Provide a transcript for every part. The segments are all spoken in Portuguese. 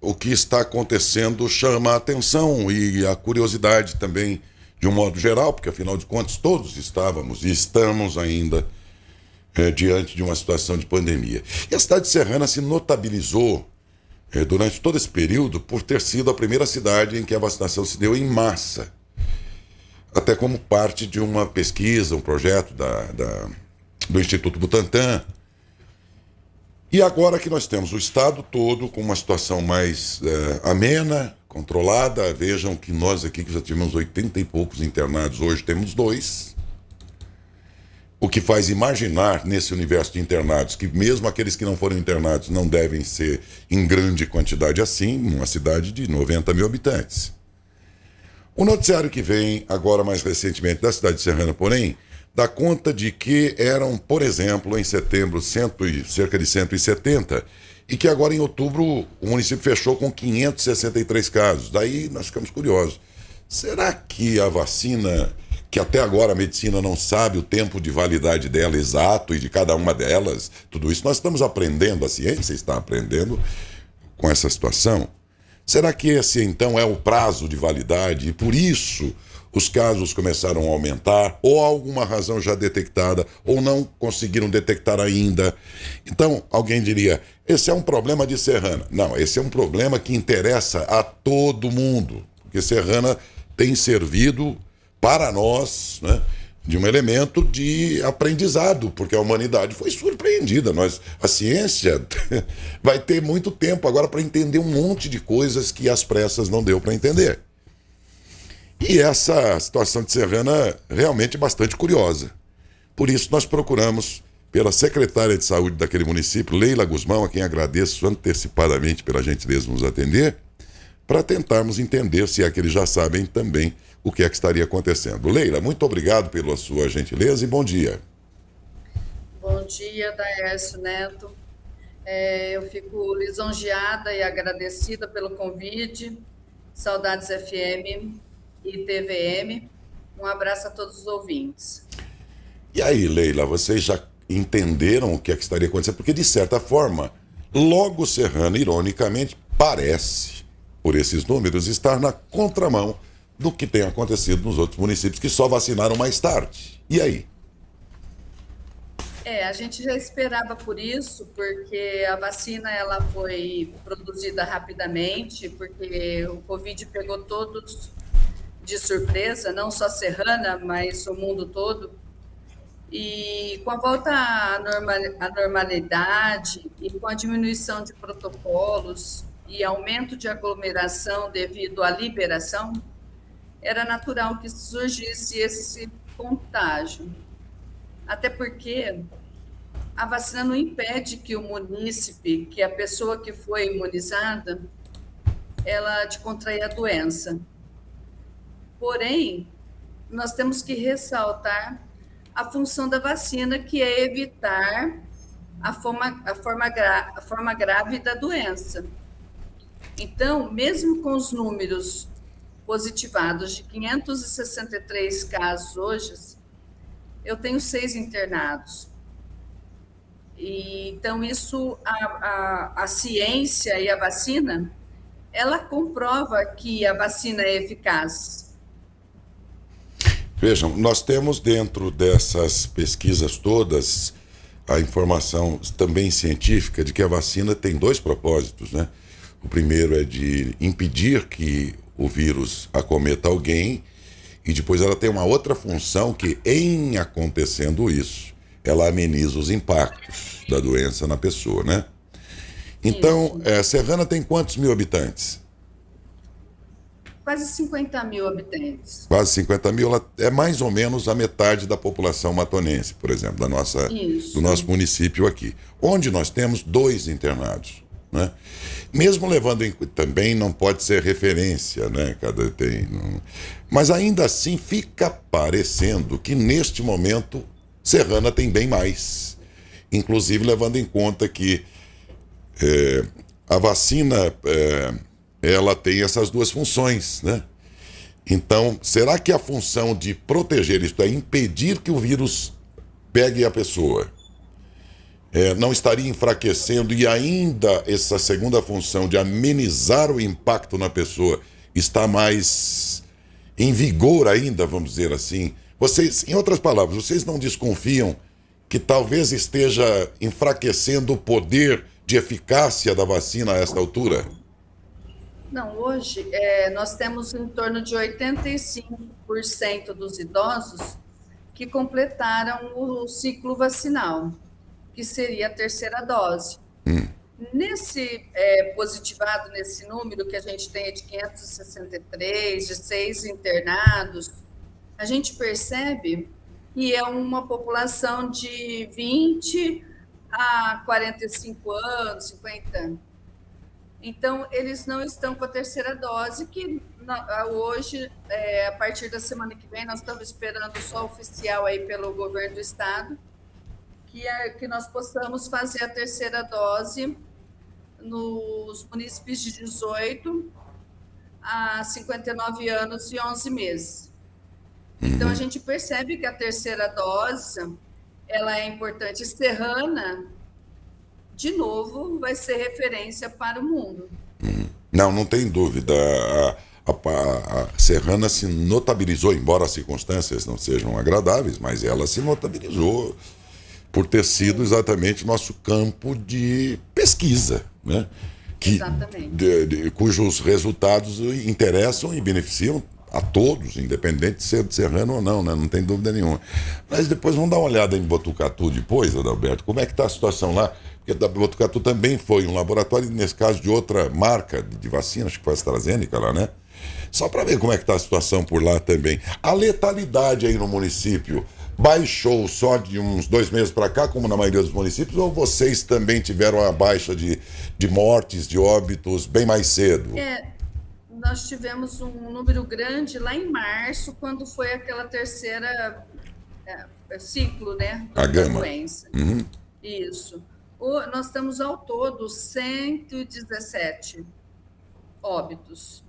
o que está acontecendo chama a atenção e a curiosidade também, de um modo geral, porque afinal de contas todos estávamos e estamos ainda diante de uma situação de pandemia. E a cidade serrana se notabilizou durante todo esse período por ter sido a primeira cidade em que a vacinação se deu em massa, até como parte de uma pesquisa, um projeto do Instituto Butantan. E agora que nós temos o estado todo com uma situação mais amena, controlada, vejam que nós aqui que já tivemos 80 e poucos internados, hoje temos 2. O que faz imaginar nesse universo de internados que mesmo aqueles que não foram internados não devem ser em grande quantidade assim, numa cidade de 90 mil habitantes. O noticiário que vem agora mais recentemente da cidade de Serrana, porém, dá conta de que eram, por exemplo, em setembro cerca de 170 e que agora em outubro o município fechou com 563 casos. Daí nós ficamos curiosos. Será que a vacina, que até agora a medicina não sabe o tempo de validade dela exato e de cada uma delas, tudo isso nós estamos aprendendo, a ciência está aprendendo com essa situação? Será que esse então é o prazo de validade e por isso os casos começaram a aumentar, ou há alguma razão já detectada, ou não conseguiram detectar ainda? Então, alguém diria, esse é um problema de Serrana. Não, esse é um problema que interessa a todo mundo, porque Serrana tem servido para nós, né, de um elemento de aprendizado, porque a humanidade foi surpreendida. A ciência vai ter muito tempo agora para entender um monte de coisas que às pressas não deu para entender. E essa situação de Serrana realmente é bastante curiosa. Por isso nós procuramos pela secretária de saúde daquele município, Leila Guzmão, a quem agradeço antecipadamente pela gentileza de nos atender, para tentarmos entender se é que eles já sabem também o que é que estaria acontecendo. Leila, muito obrigado pela sua gentileza e bom dia. Bom dia, Daércio Neto. Eu fico lisonjeada e agradecida pelo convite. Saudades FM e TVM. Um abraço a todos os ouvintes. E aí, Leila, vocês já entenderam o que é que estaria acontecendo? Porque, de certa forma, logo Serrana, ironicamente, parece, por esses números, estar na contramão do que tem acontecido nos outros municípios que só vacinaram mais tarde. E aí? A gente já esperava por isso, porque a vacina ela foi produzida rapidamente, porque o Covid pegou todos de surpresa, não só Serrana, mas o mundo todo. E com a volta à normalidade e com a diminuição de protocolos e aumento de aglomeração devido à liberação, era natural que surgisse esse contágio. Até porque a vacina não impede que o munícipe, que a pessoa que foi imunizada, ela de contrair a doença. Porém, nós temos que ressaltar a função da vacina, que é evitar a forma grave da doença. Então, mesmo com os números positivados de 563 casos hoje, eu tenho 6 internados. Então, isso, a ciência e a vacina, ela comprova que a vacina é eficaz. Vejam, nós temos dentro dessas pesquisas todas a informação também científica de que a vacina tem 2 propósitos, né? O primeiro é de impedir que o vírus acometa alguém e depois ela tem uma outra função que, em acontecendo isso, ela ameniza os impactos da doença na pessoa, né? Então, Isso. Serrana tem quantos mil habitantes? Quase 50 mil habitantes. Quase 50 mil, ela é mais ou menos a metade da população matonense, por exemplo, do nosso Isso. município aqui, onde nós temos 2 internados, né? Mesmo levando em também não pode ser referência, né? Mas ainda assim fica parecendo que neste momento Serrana tem bem mais, inclusive levando em conta que a vacina ela tem essas 2 funções, né? Então, será que a função de proteger, isto é, impedir que o vírus pegue a pessoa, não estaria enfraquecendo e ainda essa segunda função de amenizar o impacto na pessoa está mais em vigor ainda, vamos dizer assim. Vocês, em outras palavras, vocês não desconfiam que talvez esteja enfraquecendo o poder de eficácia da vacina a esta altura? Não, hoje nós temos em torno de 85% dos idosos que completaram o ciclo vacinal, que seria a terceira dose. Nesse positivado, nesse número que a gente tem de 563, de 6 internados, a gente percebe que é uma população de 20 a 45 anos, 50 anos. Então, eles não estão com a terceira dose, que hoje, a partir da semana que vem, nós estamos esperando só oficial aí pelo governo do estado, que nós possamos fazer a terceira dose nos munícipes de 18 a 59 anos e 11 meses. Então, a gente percebe que a terceira dose, ela é importante. Serrana, de novo, vai ser referência para o mundo. Não, não tem dúvida. A Serrana se notabilizou, embora as circunstâncias não sejam agradáveis, mas ela se notabilizou por ter sido exatamente nosso campo de pesquisa, né? Cujos resultados interessam e beneficiam a todos, independente de ser de Serrano ou não, né? Não tem dúvida nenhuma. Mas depois vamos dar uma olhada em Botucatu depois, Adalberto, como é que está a situação lá? Porque Botucatu também foi um laboratório, nesse caso, de outra marca de vacina, acho que foi a AstraZeneca lá, né? Só para ver como é que está a situação por lá também. A letalidade aí no município baixou só de uns 2 meses para cá, como na maioria dos municípios, ou vocês também tiveram a baixa de mortes, de óbitos bem mais cedo? Nós tivemos um número grande lá em março, quando foi aquela terceira ciclo, né, da gama. Doença. Isso. Nós temos ao todo 117 óbitos.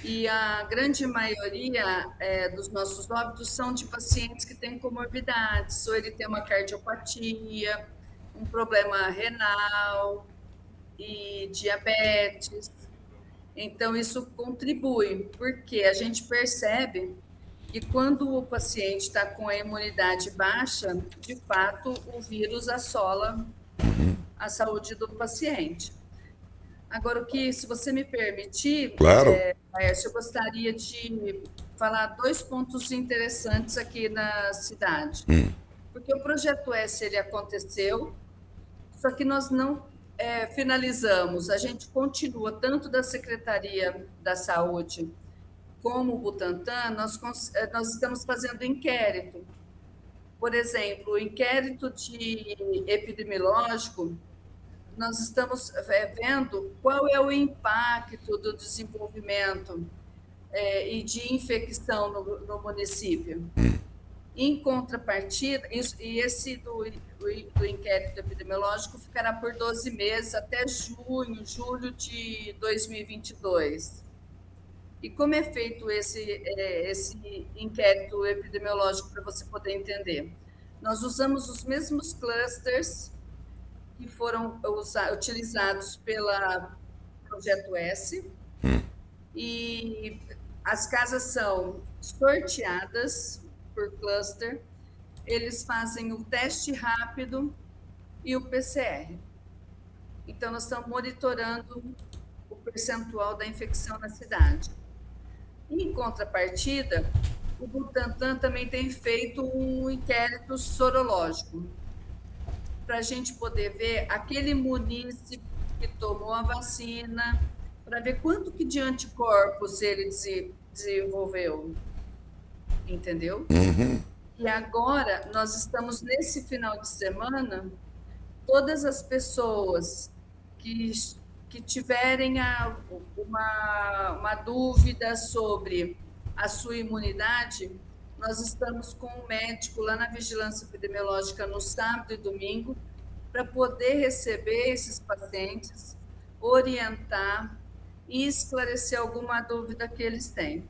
E a grande maioria dos nossos óbitos são de pacientes que têm comorbidades, ou ele tem uma cardiopatia, um problema renal e diabetes. Então, isso contribui, porque a gente percebe que quando o paciente está com a imunidade baixa, de fato, o vírus assola a saúde do paciente. Agora, se você me permitir, claro. Laércio, eu gostaria de falar 2 pontos interessantes aqui na cidade. Porque o Projeto S, ele aconteceu, só que nós não finalizamos. A gente continua, tanto da Secretaria da Saúde como o Butantan, nós estamos fazendo inquérito. Por exemplo, o inquérito epidemiológico, nós estamos vendo qual é o impacto do desenvolvimento e de infecção no município. Em contrapartida, esse do inquérito epidemiológico ficará por 12 meses, até julho de 2022. E como é feito esse inquérito epidemiológico, para você poder entender? Nós usamos os mesmos clusters que foram utilizados pela Projeto S, e as casas são sorteadas por cluster, eles fazem o teste rápido e o PCR. Então, nós estamos monitorando o percentual da infecção na cidade. Em contrapartida, o Butantan também tem feito um inquérito sorológico, para a gente poder ver aquele munícipe que tomou a vacina, para ver quanto que de anticorpos ele desenvolveu. Entendeu? E agora, nós estamos nesse final de semana, todas as pessoas que tiverem uma dúvida sobre a sua imunidade, nós estamos com um médico lá na Vigilância Epidemiológica no sábado e domingo, para poder receber esses pacientes, orientar e esclarecer alguma dúvida que eles têm.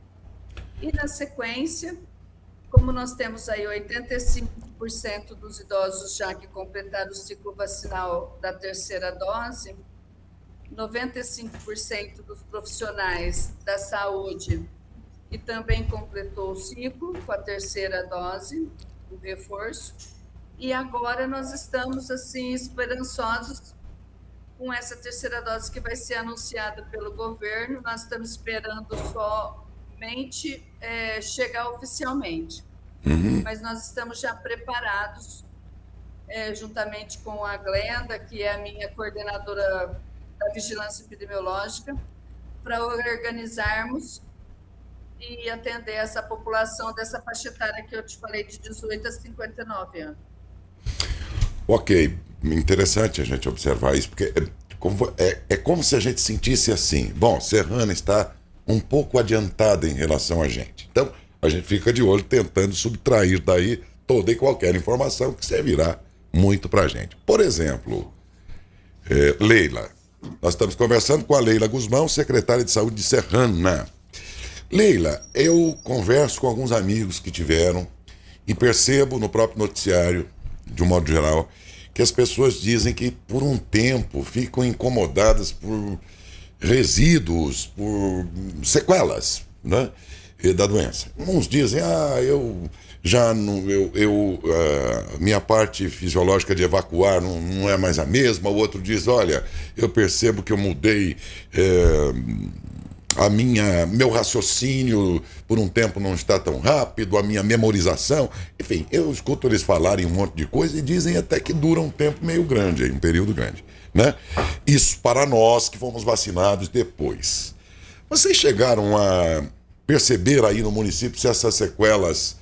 E na sequência, como nós temos aí 85% 95% dos idosos já que completaram o ciclo vacinal da terceira dose, 95% dos profissionais da saúde que também completou o ciclo com a terceira dose, o reforço, e agora nós estamos assim esperançosos com essa terceira dose que vai ser anunciada pelo governo. Nós estamos esperando somente chegar oficialmente, mas nós estamos já preparados, juntamente com a Glenda, que é a minha coordenadora da vigilância epidemiológica, para organizarmos e atender essa população dessa faixa etária que eu te falei, de 18 a 59 anos. Ok, interessante a gente observar isso, porque é como se a gente sentisse assim, bom, Serrana está um pouco adiantada em relação a gente. Então, a gente fica de olho tentando subtrair daí toda e qualquer informação que servirá muito para a gente. Por exemplo, Leila, nós estamos conversando com a Leila Guzmão, secretária de Saúde de Serrana. Leila, eu converso com alguns amigos que tiveram e percebo no próprio noticiário, de um modo geral, que as pessoas dizem que por um tempo ficam incomodadas por resíduos, por sequelas, né, da doença. Uns dizem, eu já não, minha parte fisiológica de evacuar não é mais a mesma. O outro diz, olha, eu percebo que eu mudei meu raciocínio por um tempo não está tão rápido, a minha memorização, enfim, eu escuto eles falarem um monte de coisa e dizem até que dura um tempo meio grande, um período grande, né? Isso para nós que fomos vacinados depois. Vocês chegaram a perceber aí no município se essas sequelas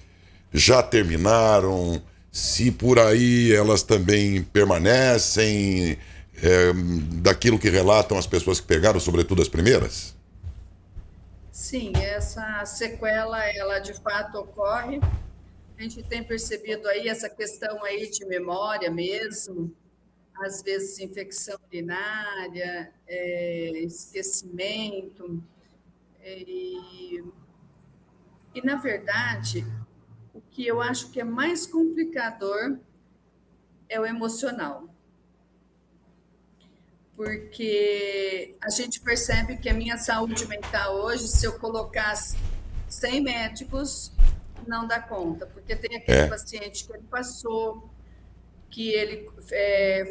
já terminaram, se por aí elas também permanecem, daquilo que relatam as pessoas que pegaram, sobretudo as primeiras? Sim, essa sequela, ela de fato ocorre. A gente tem percebido aí essa questão aí de memória mesmo, às vezes infecção urinária, esquecimento. E, na verdade, o que eu acho que é mais complicador é o emocional. Porque a gente percebe que a minha saúde mental hoje, se eu colocasse 100 médicos, não dá conta, porque tem aquele paciente que ele passou, que ele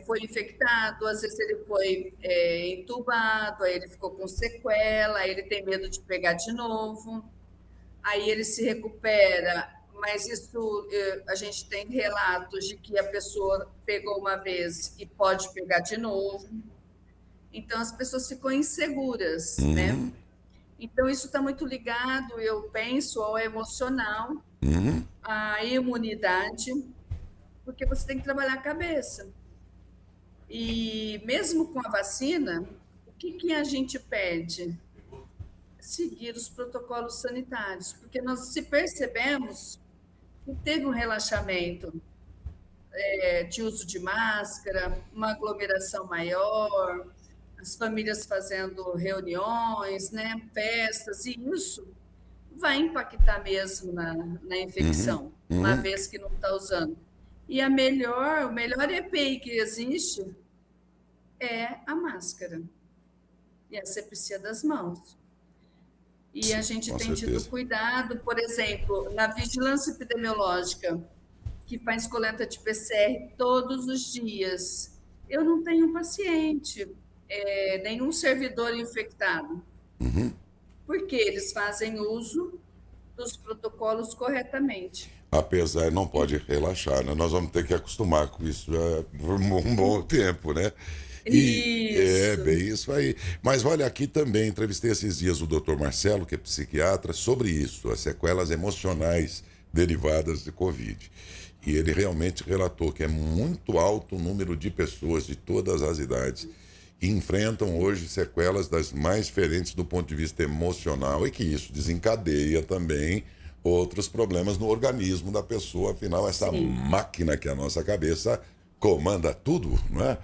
foi infectado, às vezes ele foi entubado, aí ele ficou com sequela, aí ele tem medo de pegar de novo, aí ele se recupera, mas isso a gente tem relatos de que a pessoa pegou uma vez e pode pegar de novo. Então, as pessoas ficam inseguras, né? Então, isso está muito ligado, eu penso, ao emocional, à imunidade, porque você tem que trabalhar a cabeça. E mesmo com a vacina, o que a gente pede? Seguir os protocolos sanitários, porque nós se percebemos que teve um relaxamento de uso de máscara, uma aglomeração maior, as famílias fazendo reuniões, né, festas, e isso vai impactar mesmo na infecção, uma vez que não está usando. E o melhor EPI que existe é a máscara e a asepsia das mãos. E a gente tem tido cuidado, por exemplo, na vigilância epidemiológica, que faz coleta de PCR todos os dias. Eu não tenho paciente, nenhum servidor infectado, porque eles fazem uso dos protocolos corretamente. Apesar, não pode relaxar, né? Nós vamos ter que acostumar com isso já por um bom tempo, né? Isso. Bem isso aí. Mas olha, aqui também entrevistei esses dias o Dr. Marcelo, que é psiquiatra, sobre isso, as sequelas emocionais derivadas de Covid. E ele realmente relatou que é muito alto o número de pessoas de todas as idades que enfrentam hoje sequelas das mais diferentes do ponto de vista emocional, e que isso desencadeia também outros problemas no organismo da pessoa. Afinal, essa máquina que é a nossa cabeça comanda tudo, não é?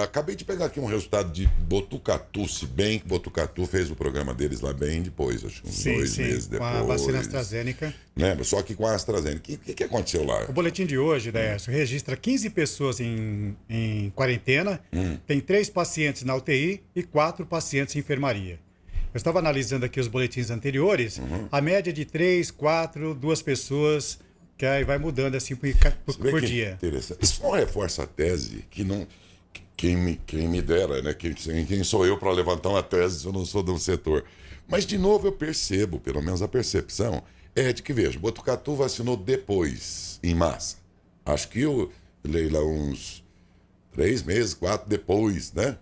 Acabei de pegar aqui um resultado de Botucatu, se bem que Botucatu fez o programa deles lá bem depois, acho que uns 2 meses depois. Com a vacina AstraZeneca. Lembra? Só que com a AstraZeneca. O que aconteceu lá? O boletim de hoje, Décio, registra 15 pessoas em quarentena, tem 3 pacientes na UTI e 4 pacientes em enfermaria. Eu estava analisando aqui os boletins anteriores, a média de 3, 4, 2 pessoas, que aí vai mudando assim por dia. Interessante. Isso não reforça a tese que não... Quem me dera, né? Quem sou eu para levantar uma tese se eu não sou de um setor? Mas, de novo, eu percebo, pelo menos a percepção, é de que, veja, Botucatu vacinou depois, em massa. Acho que Leila, uns 3 meses, 4 depois, né?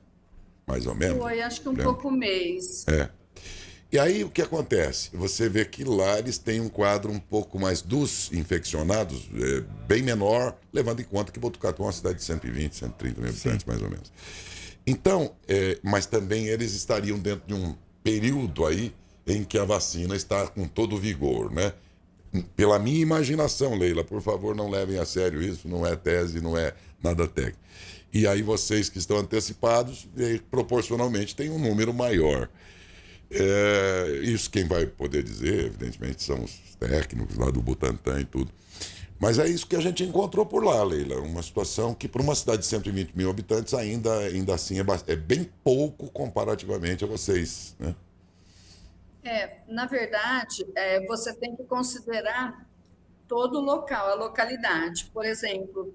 Mais ou menos. Foi, acho que um pouco mês. E aí, o que acontece? Você vê que lá eles têm um quadro um pouco mais dos infeccionados, bem menor, levando em conta que Botucatu é uma cidade de 120, 130 mil habitantes, mais ou menos. Então, mas também eles estariam dentro de um período aí em que a vacina está com todo o vigor, né? Pela minha imaginação, Leila, por favor, não levem a sério isso, não é tese, não é nada técnico. E aí vocês que estão antecipados, proporcionalmente, têm um número maior. Isso quem vai poder dizer, evidentemente, são os técnicos lá do Butantan e tudo. Mas é isso que a gente encontrou por lá, Leila. Uma situação que, para uma cidade de 120 mil habitantes, ainda assim é bem pouco comparativamente a vocês, né? Na verdade, você tem que considerar todo o local, a localidade. Por exemplo,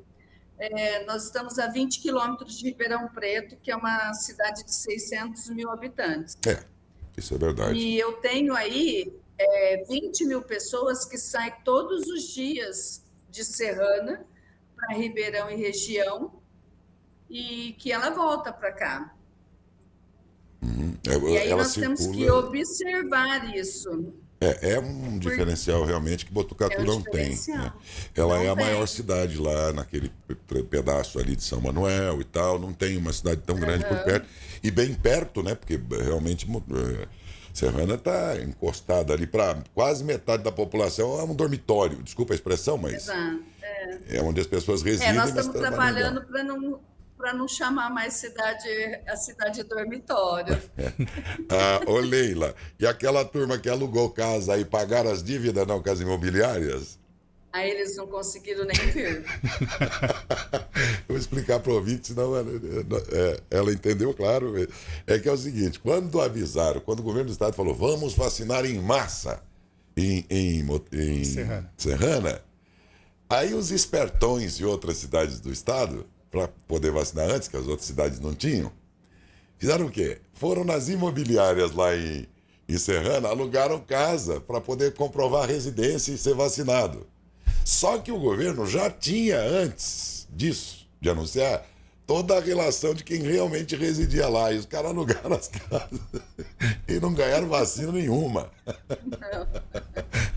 nós estamos a 20 quilômetros de Ribeirão Preto, que é uma cidade de 600 mil habitantes. Isso é verdade. E eu tenho aí 20 mil pessoas que saem todos os dias de Serrana para Ribeirão e região e que ela volta para cá. E aí nós temos que observar isso. É um diferencial realmente que Botucatu não tem, né? Ela é a maior cidade lá naquele pedaço ali de São Manuel e tal, não tem uma cidade tão grande por perto. E bem perto, né? Porque realmente Serrana está encostada ali para quase metade da população, é um dormitório, desculpa a expressão, mas é onde as pessoas residem. Nós estamos trabalhando para não chamar mais a cidade dormitório. Ô Leila, e aquela turma que alugou casa e pagaram as dívidas não com as imobiliárias? Aí eles não conseguiram nem vir. Eu vou explicar para o ouvinte, senão ela entendeu, claro. É que é o seguinte, quando o governo do estado falou, vamos vacinar em massa em Serrana, aí os espertões de outras cidades do estado, para poder vacinar antes, que as outras cidades não tinham, fizeram o quê? Foram nas imobiliárias lá em Serrana, alugaram casa para poder comprovar a residência e ser vacinado. Só que o governo já tinha, antes disso, de anunciar, toda a relação de quem realmente residia lá. E os caras alugaram as casas e não ganharam vacina nenhuma.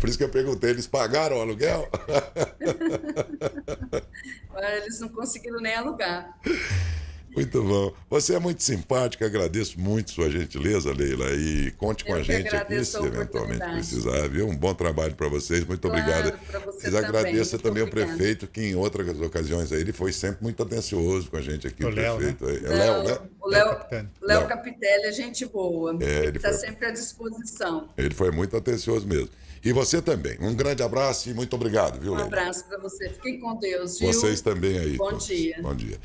Por isso que eu perguntei, eles pagaram o aluguel? Eles não conseguiram nem alugar. Muito bom. Você é muito simpática, agradeço muito sua gentileza, Leila, e conte com a gente aqui se eventualmente precisar, viu? Um bom trabalho para vocês, muito obrigado. Mas agradeço também o prefeito, que em outras ocasiões aí, ele foi sempre muito atencioso com a gente aqui, o prefeito. Né? Léo, né? O Léo Capitelli é gente boa, ele está sempre à disposição. Ele foi muito atencioso mesmo. E você também. Um grande abraço e muito obrigado, viu, Leila? Um abraço para você. Fiquem com Deus, viu? Vocês também aí. Bom dia. Bom dia.